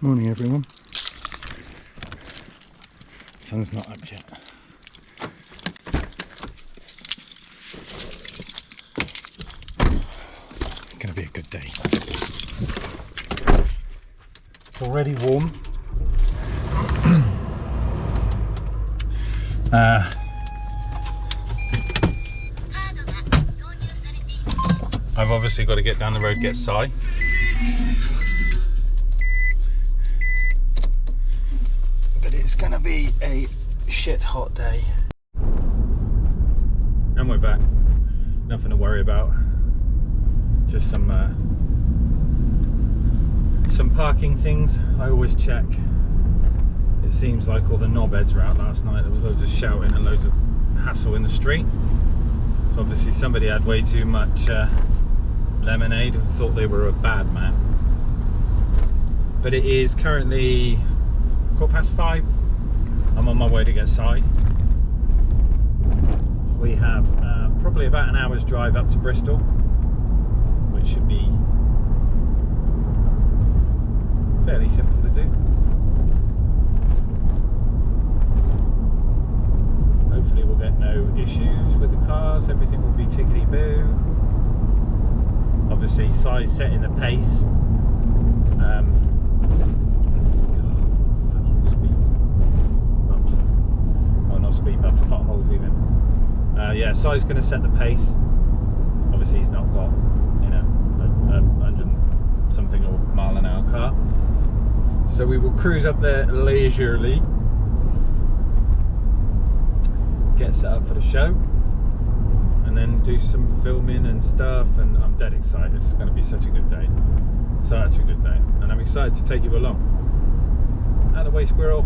Morning everyone. Sun's not up yet. Gonna be a good day. It's already warm. I've obviously got to get down the road, get Si. But it's gonna be a shit hot day. And we're back. Nothing to worry about. Just some parking things I always check. It seems like all the knobheads were out last night. There was loads of shouting and loads of hassle in the street. So obviously somebody had way too much lemonade and thought they were a bad man. But it is currently 5:15. I'm on my way to get Si. We have probably about an hour's drive up to Bristol, which should be fairly simple to do. Hopefully we'll get no issues with the cars, everything will be tickety-boo. Obviously Si's setting the pace. Fucking speed bumps. Oh, not speed bumps, potholes even. Yeah, Si's going to set the pace. Obviously he's not got, you know, a 100 something or mile an hour car. So we will cruise up there leisurely. Get set up for the show. And then do some filming and stuff, and I'm dead excited. It's going to be such a good day. Such a good day. And I'm excited to take you along. Out of the way, squirrel.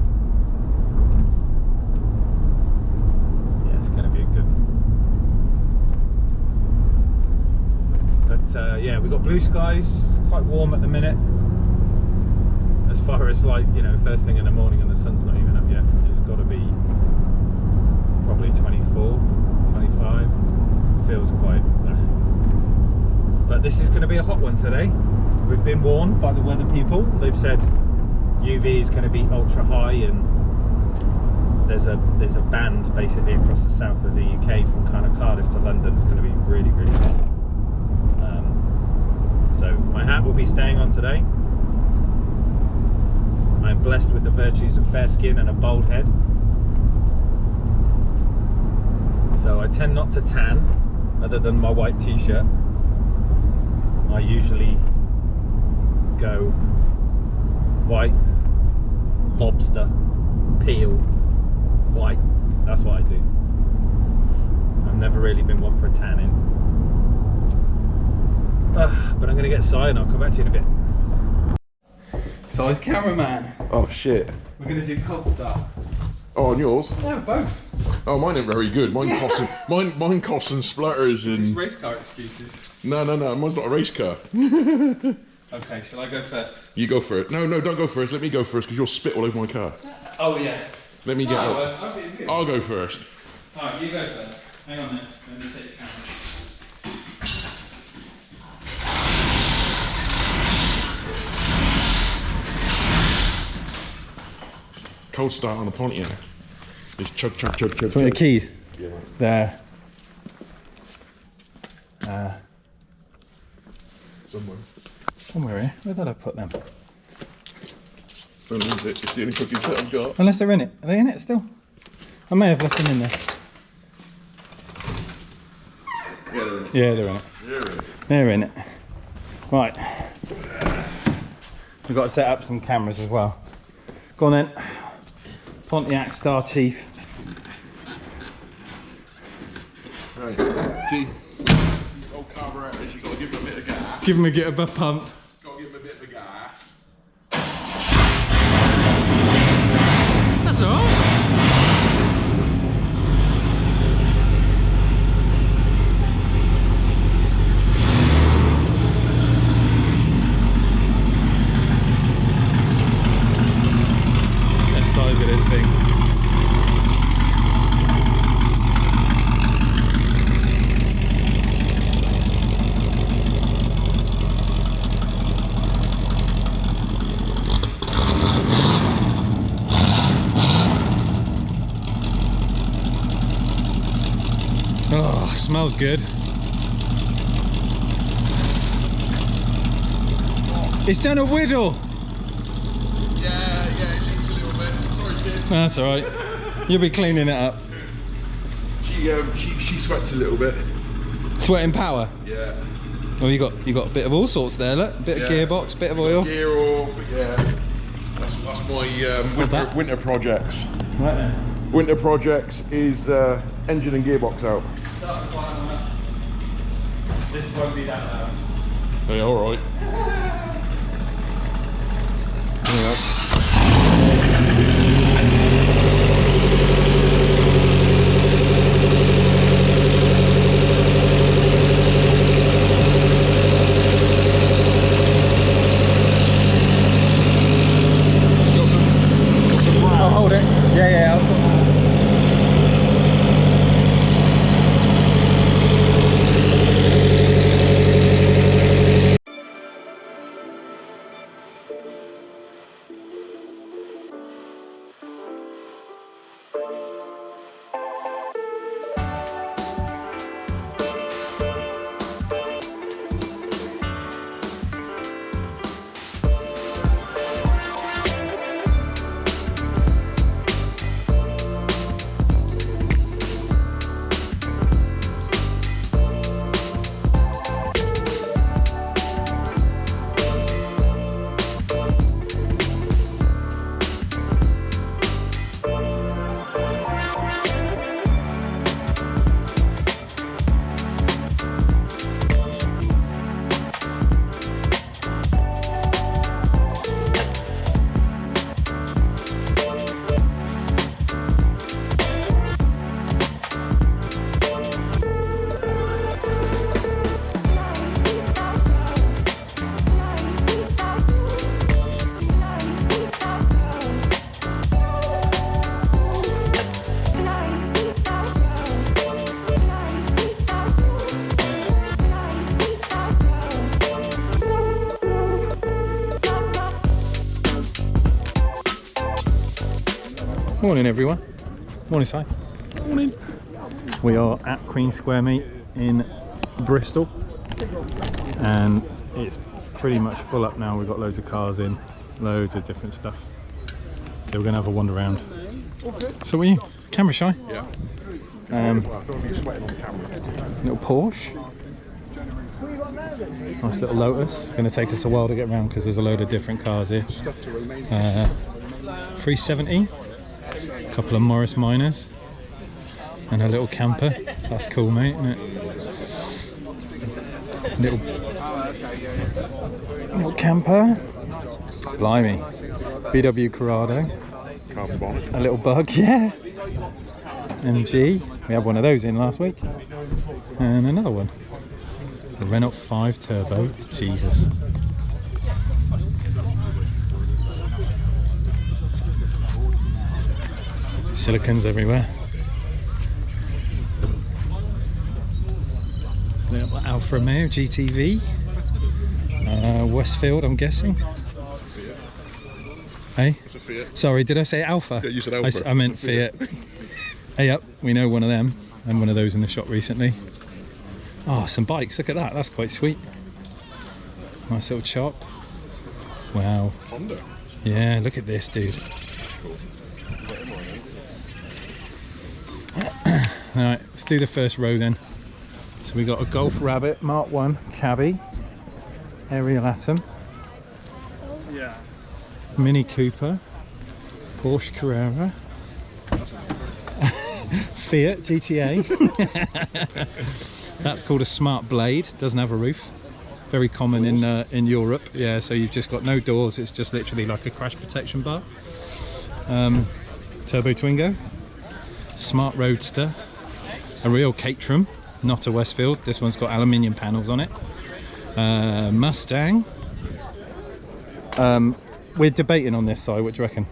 Yeah, it's going to be a good one. But yeah, we've got blue skies. It's quite warm at the minute. As far as, like, you know, first thing in the morning and the sun's not even up yet. It's got to be probably 24, 25. Feels quite but this is going to be a hot one today. We've been warned by the weather people. They've said UV is going to be ultra high, and there's a band basically across the south of the UK from kind of Cardiff to London. It's going to be really, really hot. So my hat will be staying on today. I'm blessed with the virtues of fair skin and a bald head, so I tend not to tan. Other than my white t-shirt, I usually go white, lobster, peel, white. That's what I do. I've never really been one for a tanning. But I'm going to get Si and I'll come back to you in a bit. Si's cameraman. Oh shit. We're going to do cold start. Oh, and yours? Yeah, both. Oh, mine ain't very good. Mine coughs and splutters and... This is race car excuses. No, mine's not a race car. Okay, shall I go first? You go first. No, don't go first. Let me go first because you'll spit all over my car. Oh yeah. Let me get out. I'll go first. Alright, you go first. Hang on then. Let me take the camera. Cold start on the Pontiac. Just chug. Put the keys. Yeah. There. Somewhere here. Where did I put them? Don't lose it. It's the only cooking set I've got. Unless they're in it. Are they in it still? I may have left them in there. Yeah, they're in it. Yeah, they're in it. They're in it. They're in it. Right. We've got to set up some cameras as well. Go on then. Pontiac Star Chief. Right. See, old carburetors, you've got to give them a bit of gas. Give him a bit of a pump. Got to give them a bit of gas. That's alright. Size of this thing. smells good. It's done a whittle. Yeah, it leaks a little bit. Sorry, kid. That's alright. You'll be cleaning it up. She sweats a little bit. Sweating power. Yeah. Well, you got a bit of all sorts there. Look, bit of gearbox, bit of oil. Gear oil, but yeah. That's my winter projects. Right then. Winter projects is engine and gearbox out. This won't be that loud. Hey, all right. Yeah. I'll hold it. Yeah, I'll... Morning everyone. Morning, Si. Morning. We are at Queen Square Meet in Bristol and it's pretty much full up now. We've got loads of cars in, loads of different stuff. So we're going to have a wander around. So what are you? Camera shy? Yeah. Little Porsche. Nice little Lotus. Going to take us a while to get around because there's a load of different cars here. 370. A couple of Morris Minors. And a little camper. That's cool, mate, isn't it? Little camper. Blimey. VW Corrado. Carbon bonnet. A little Bug, yeah. MG. We had one of those in last week. And another one. A Renault 5 Turbo. Jesus. Silicons everywhere. Little Alfa Romeo GTV. Westfield, I'm guessing. Hey? It's a Fiat. Sorry, did I say Alpha? Yeah, you said Alpha. I meant Fiat. Hey up, we know one of them. And one of those in the shop recently. Oh, some bikes, look at that, that's quite sweet. Nice little shop. Wow. Honda. Yeah, look at this, dude. Cool. Alright, let's do the first row then. So we got a Golf Rabbit Mark 1 Cabby, Ariel Atom, Mini Cooper, Porsche Carrera, Fiat GTA. That's called a Smart Blade, doesn't have a roof. Very common in Europe. Yeah, so you've just got no doors, it's just literally like a crash protection bar. Turbo Twingo, Smart Roadster, a real Caterham, not a Westfield. This one's got aluminium panels on it. Mustang. We're debating on this side. What do you reckon?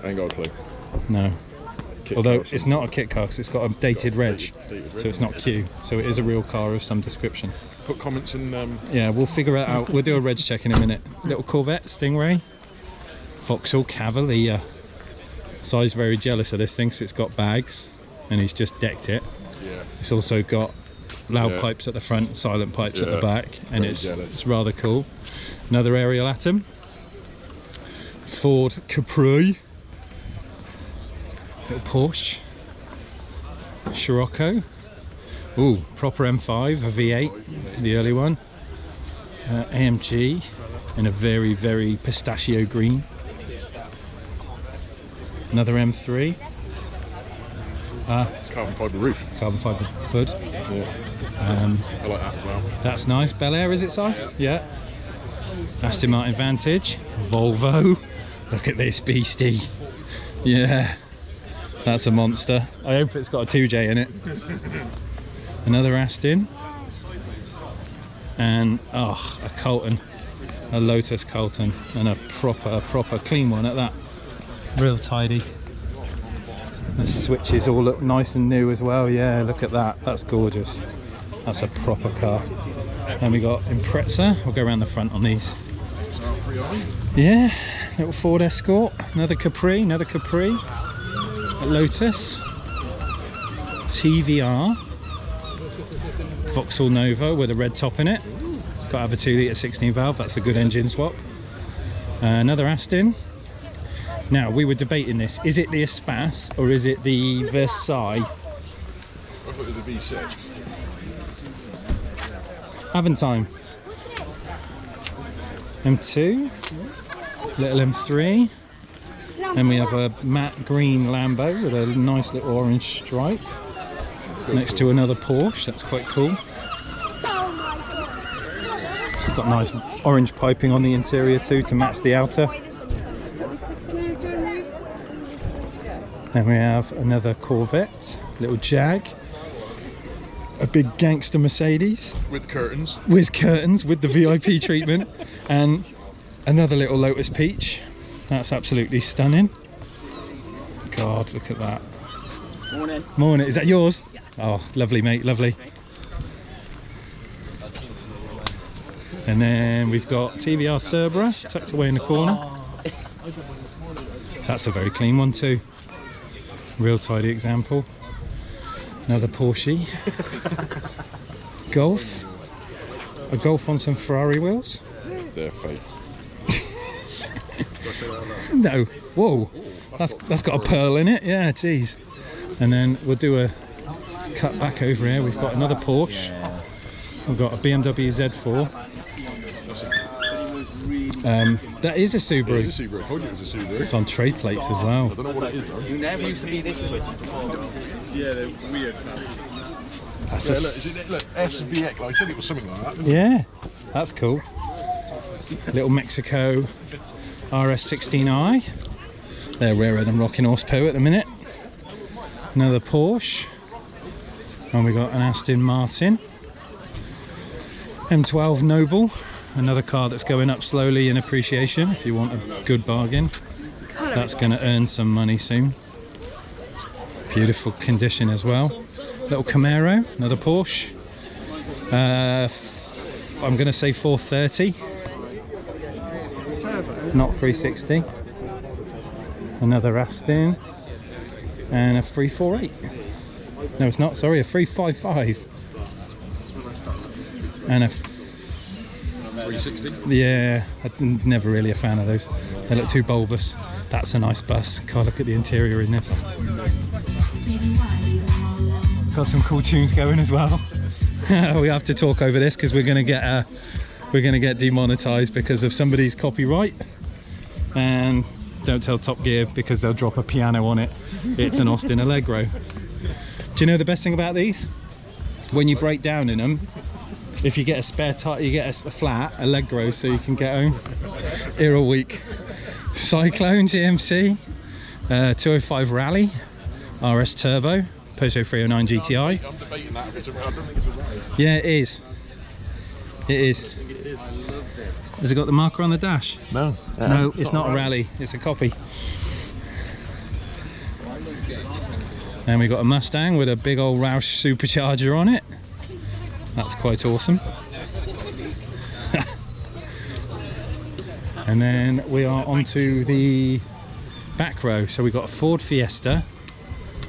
I ain't got a clue. No. Kit Although car, it's not a kit car because it's got a dated reg, dated so it's not Q. So it is a real car of some description. Put comments in. Yeah, we'll figure it out. We'll do a reg check in a minute. Little Corvette Stingray, Vauxhall Cavalier. Si's very jealous of this thing because it's got bags and he's just decked it. Yeah. It's also got loud Yeah. pipes at the front, silent pipes at the Yeah. back, and Very it's jealous. rather cool. Another Ariel Atom, Ford Capri, little Porsche, Scirocco, ooh, proper M5, a V8, the early one, AMG in a very, very pistachio green, another M3, Carbon fibre roof. carbon fibre hood. Yeah. I like that as well. That's nice. Bel Air, is it, Si? Yeah. Aston Martin Vantage, Volvo. Look at this beastie. Yeah, that's a monster. I hope it's got a 2J in it. Another Aston. And oh, a Colton, a Lotus Colton, and a proper clean one at that. Real tidy. The switches all look nice and new as well. Yeah, look at that. That's gorgeous. That's a proper car. Then we got Impreza. We'll go around the front on these. Yeah, little Ford Escort. Another Capri. A Lotus. TVR. Vauxhall Nova with a red top in it. Got to have a 2 litre 16 valve. That's a good engine swap. Another Aston. Now, we were debating this. Is it the Espace or is it the Versailles? I thought it was a V6. Aventime. M2. Little M3. Then we have a matte green Lambo with a nice little orange stripe. Next to another Porsche. That's quite cool. It's got nice orange piping on the interior too to match the outer. Then we have another Corvette, little Jag, a big gangster Mercedes With curtains. with curtains, with the VIP treatment, and another little Lotus Peach. That's absolutely stunning. God, look at that. Morning. Morning, is that yours? Yeah. Oh, lovely mate, lovely. And then we've got TVR Cerbera tucked away in the corner. That's a very clean one too. Real tidy example. Another Porsche. Golf. A Golf on some Ferrari wheels. They're fake. No. Whoa. That's got a pearl in it. Yeah, geez. And then we'll do a cut back over here. We've got another Porsche. We've got a BMW Z4. That is a Subaru. It's a Subaru. I told you it was a Subaru. It's on trade plates as I well. don't know what it is though. You never used to be this switchy before. Yeah, they're weird. That's Yeah, a look, s- is it, look, SVX. I said it was something like that. yeah, that's cool. Little Mexico RS16i. They're rarer than rocking horse po at the minute. Another Porsche. And we got an Aston Martin. M12 Noble. Another car that's going up slowly in appreciation if you want a good bargain. That's going to earn some money soon. Beautiful condition as well. Little Camaro, another Porsche. I'm going to say 430. Not 360. Another Aston. And a 348. No, it's not, sorry, a 355. And a 360. yeah, I'm never really a fan of those. They look too bulbous. That's a nice bus. God, look at the interior in this. Got some cool tunes going as well. We have to talk over this because we're gonna get demonetized because of somebody's copyright. And don't tell Top Gear because they'll drop a piano on it. It's an Austin Allegro. Do you know the best thing about these? When you break down in them, if you get a spare tire, you get a flat Allegro so you can get home. Here all week. Cyclone GMC, 205 Rally, RS Turbo, Peugeot 309 GTI. I'm debating that. If it's a, I don't think it's a rally. Yeah, it is. It is. Has it got the marker on the dash? No. No, it's not a rally. It's a copy. And we got a Mustang with a big old Roush supercharger on it. That's quite awesome. And then we are onto the back row. So we've got a Ford Fiesta,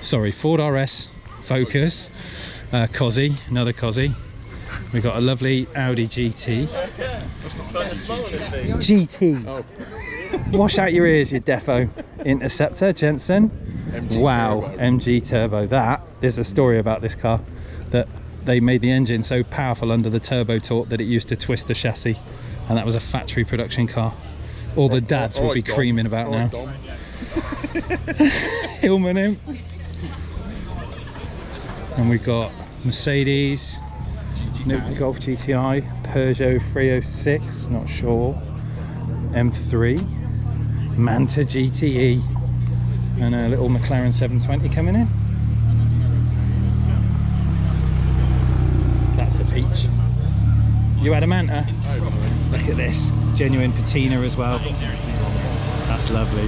sorry, Ford RS Focus, Cosy, another Cosy. We've got a lovely Audi GT. GT. Oh, Wash out your ears, you defo. Interceptor, Jensen. MG Wow, turbo. MG Turbo. There's a story about this car, that they made the engine so powerful under the turbo torque that it used to twist the chassis, and that was a factory production car. All the dads would be creaming about now. Hillman him. And we've got Mercedes, Golf GTI, Peugeot 306, not sure, M3, Manta GTE, and a little McLaren 720 coming in. That's a peach. You had a Manta? Look at this, genuine patina as well. That's lovely.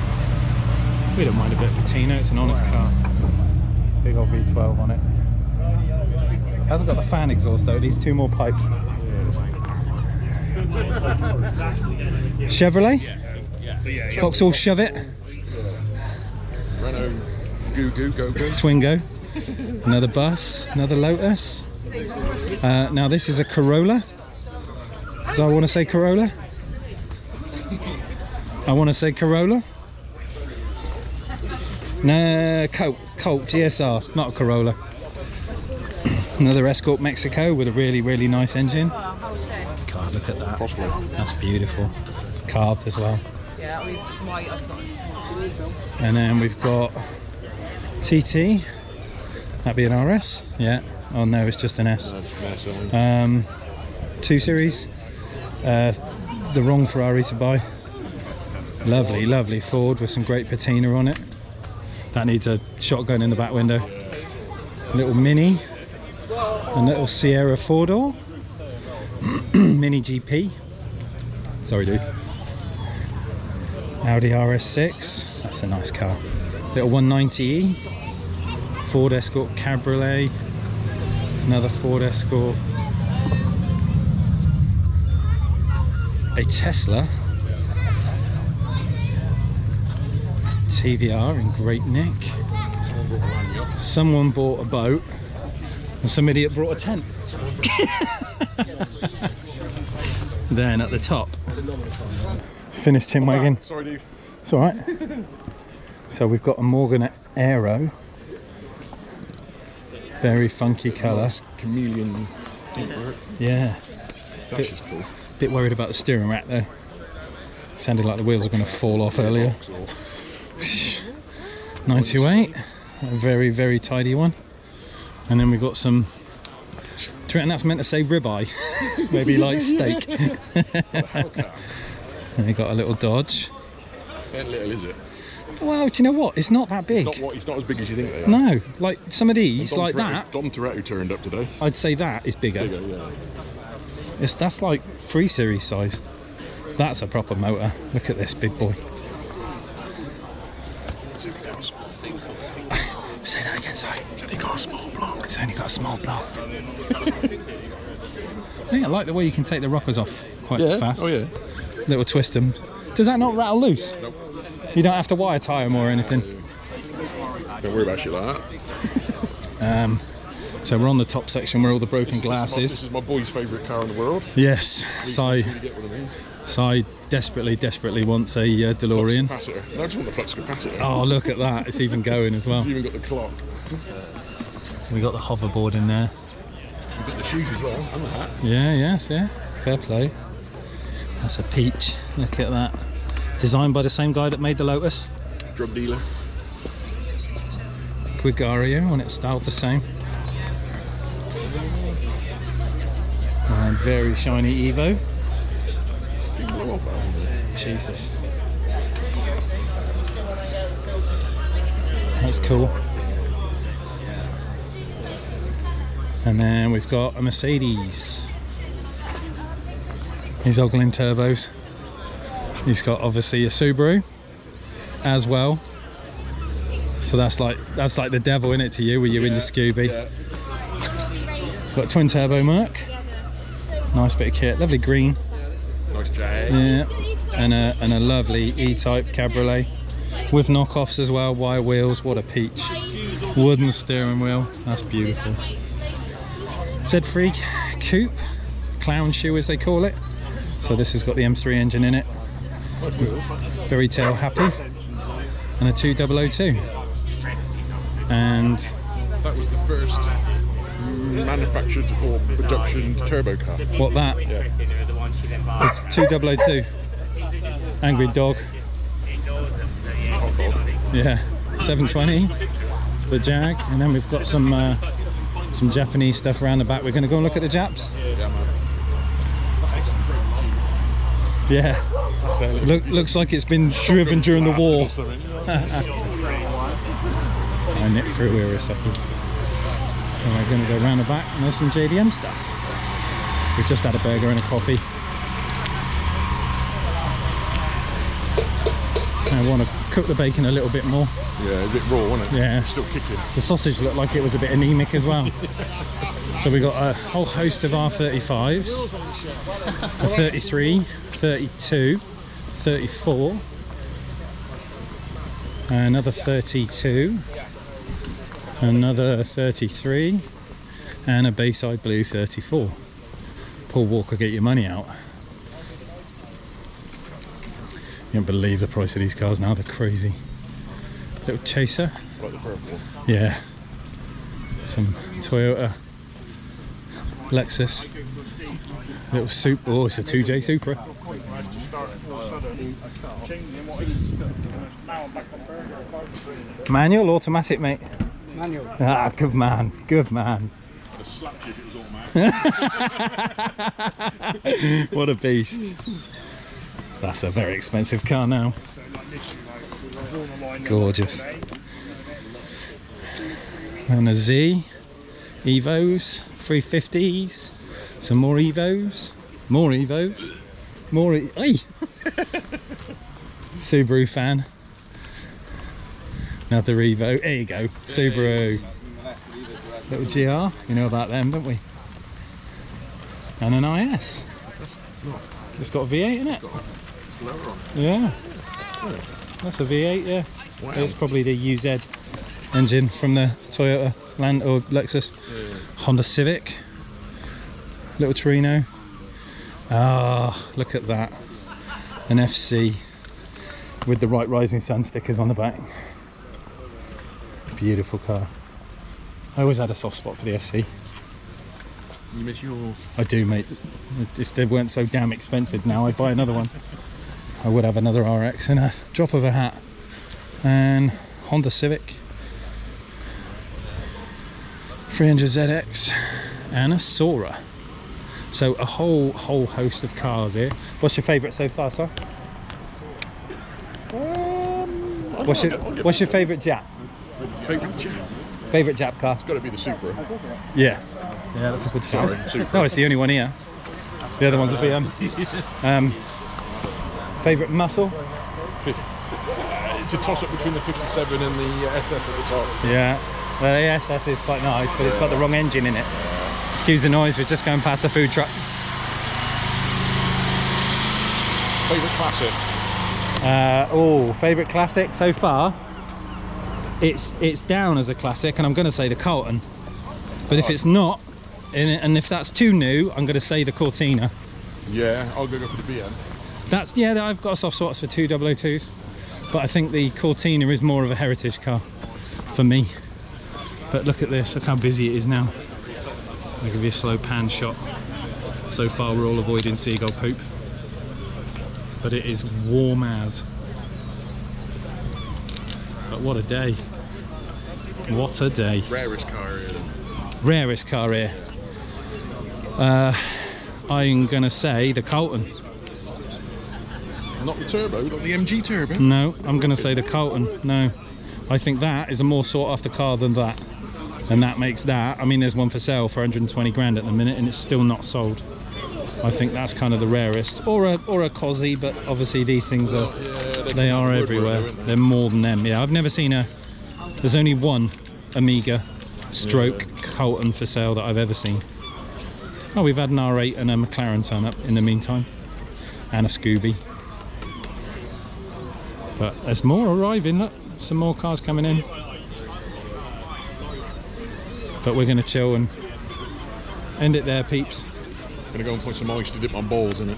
We don't mind a bit of patina, it's an honest car. Big old V12 on it. Hasn't got the fan exhaust though, it needs 2 more pipes. Chevrolet? Vauxhall Shove It? Renault Goo Goo Go Go. Twingo. Another bus, another Lotus. Now this is a Corolla. So I want to say Corolla. I want to say Corolla. No, Colt GSR, not a Corolla. Another Escort Mexico with a really nice engine. God, look at that. Crossflow. That's beautiful. Carved as well. Yeah, I've got. And then we've got TT. That'd be an RS. Yeah. Oh no, it's just an S. 2 Series. The wrong Ferrari to buy. Lovely Ford with some great patina on it. That needs a shotgun in the back window. A little Mini. A little Sierra 4-door. Mini GP. Sorry, dude. Audi RS6. That's a nice car. Little 190E. Ford Escort Cabriolet. Another Ford Escort. A Tesla. TVR in great nick. Someone bought a boat and some idiot brought a tent. Then at the top, finished chin wagon. Sorry, dude. It's all right. So we've got a Morgan Aero, very funky colour. Nice chameleon deep work. Yeah, That's just cool. bit worried about the steering rack though. Sounded like the wheels were going to fall off earlier. 928, a very tidy one. And then we've got some, do you reckon that's meant to say ribeye? Maybe like steak. And we got a little Dodge. That little, is it? Well, do you know what? It's not that big. It's not as big as you think they are. No, like some of these, Dom like Toretto- that, Dom Toretto turned up today. I'd say that is bigger. Bigger, yeah. That's like 3 Series size. That's a proper motor. Look at this big boy. Say that again, sorry. It's only got a small block. It's only got a small block. I like the way you can take the rockers off quite fast. Oh yeah. Little twist them. Does that not rattle loose? Nope. You don't have to wire tie them or anything. Don't worry about shit like that. So we're on the top section where all the broken glass This is. is my boy's favourite car in the world. Yes, Really get one of these. Si desperately wants a DeLorean. Flux capacitor. No, I just want the flux capacitor. Oh, look at that. It's even going as well. It's even got the clock. We got the hoverboard in there. We've got the shoes as well, and the hat. Yeah, fair play. That's a peach. Look at that. Designed by the same guy that made the Lotus. Drug dealer. Gregario, and it's styled the same. And very shiny Evo. Big blow up. Jesus. That's cool. And then we've got a Mercedes. He's ogling turbos. He's got obviously a Subaru as well. So that's like the devil in it to you with you in your Scooby. Yeah. It's got a twin turbo Merc. Nice bit of kit, lovely green. Nice Jag. Yeah, and a lovely E-Type Cabriolet with knockoffs as well, wire wheels. What a peach! Wooden steering wheel, that's beautiful. Z3 Coupe, clown shoe as they call it. So this has got the M3 engine in it. Very tail happy. And a 2002. And That was the first manufactured or production turbo car. what that? Yeah. It's 2002. Angry Dog. Hot dog. Yeah. 720. The Jag. And then we've got some Japanese stuff around the back. We're going to go and look at the Japs. Yeah, man. Yeah. Looks like it's been driven during the war. I nipped through here a second. And we're going to go around the back and there's some JDM stuff. We've just had a burger and a coffee. I want to cook the bacon a little bit more. Yeah, a bit raw, wasn't it? Yeah. Still kicking. The sausage looked like it was a bit anemic as well. So we got a whole host of R35s, a 33, 32, 34, another 32, another 33, and a Bayside Blue 34. Paul Walker, get your money out. You don't believe the price of these cars now, they're crazy. Little Chaser. Like the purple one. Yeah. Some Toyota. Lexus. Little Supra. Oh, it's a 2J Supra. Manual, automatic, mate? Manual. Ah, good man. Good man. I'd have slapped you if it was automatic. What a beast. That's a very expensive car now. Gorgeous. And a Z, Evos, 350s, some more Evos, more Evos, more hey! Subaru fan. Another Evo, there you go, Subaru. Little GR, you know about them, don't we? And an IS. It's got a V8 in it. Yeah. That's a V8, yeah. Wow. It's probably the UZ engine from the Toyota Land or Lexus. Yeah. Honda Civic. Little Torino. Ah, look at that. An FC with the Right Rising Sun stickers on the back. Beautiful car. I always had a soft spot for the FC. You miss yours. I do, mate. If they weren't so damn expensive now, I'd buy another one. I would have another RX in a drop of a hat. And Honda Civic 300ZX and a Sora. So a whole host of cars here. What's your favourite so far, sir? What's your favourite Jap? Favourite Jap? Favourite Jap car? It's got to be the Supra. Yeah. Yeah, that's a good shout. Sorry, Supra. No, it's the only one here. The other one's a BM. Favourite muscle? It's a toss-up between the 57 and the SF at the top. Yeah. The SS is quite nice, but it's got the wrong engine in it. Excuse the noise, we're just going past a food truck. Favourite classic? Favourite classic so far? It's down as a classic, and I'm going to say the Carlton. But if it's not, and if that's too new, I'm going to say the Cortina. Yeah, I'll go for the BM. That's, yeah, I've got soft spots for 202s, but I think the Cortina is more of a heritage car for me. But look at this, look how busy it is now. I'll give you a slow pan shot. So far we're all avoiding seagull poop, but it is warm as. But what a day. What a day. Rarest car here then. Rarest car here. I'm gonna say the Carlton. Not the turbo, not the MG turbo. No, I'm gonna say the Carlton. No, I think that is a more sought after car than that, and that makes that. I mean, there's one for sale for 120 grand at the minute, and it's still not sold. I think that's kind of the rarest, or a Cosy, but obviously these things are they are everywhere. They're more than them. Yeah, I've never seen a. There's only one Amiga stroke Carlton for sale that I've ever seen. Oh, we've had an R8 and a McLaren turn up in the meantime, and a Scooby. But there's more arriving, look, some more cars coming in. But we're going to chill and End it there, peeps. Gonna go and put some ice to dip my balls in it.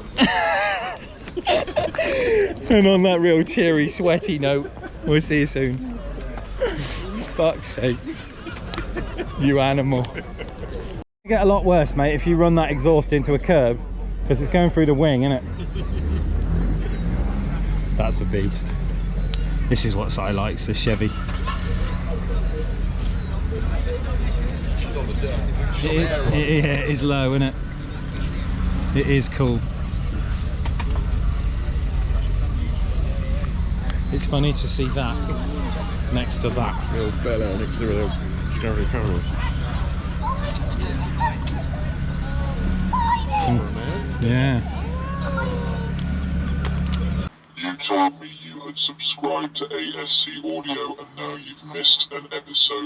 And on that real cheery, sweaty note, we'll see you soon. Fuck's sake. You animal. It'll get a lot worse, mate, if you run that exhaust into a curb, because it's going through the wing, isn't it? That's a beast. This is what Si likes, the Chevy. It's on the deck. It is low, isn't it? It is cool. It's funny to see that next to that. The old Bel Air next to the old Scary Carol. Yeah. You told me you had subscribed to ASC Audio and now you've missed an episode.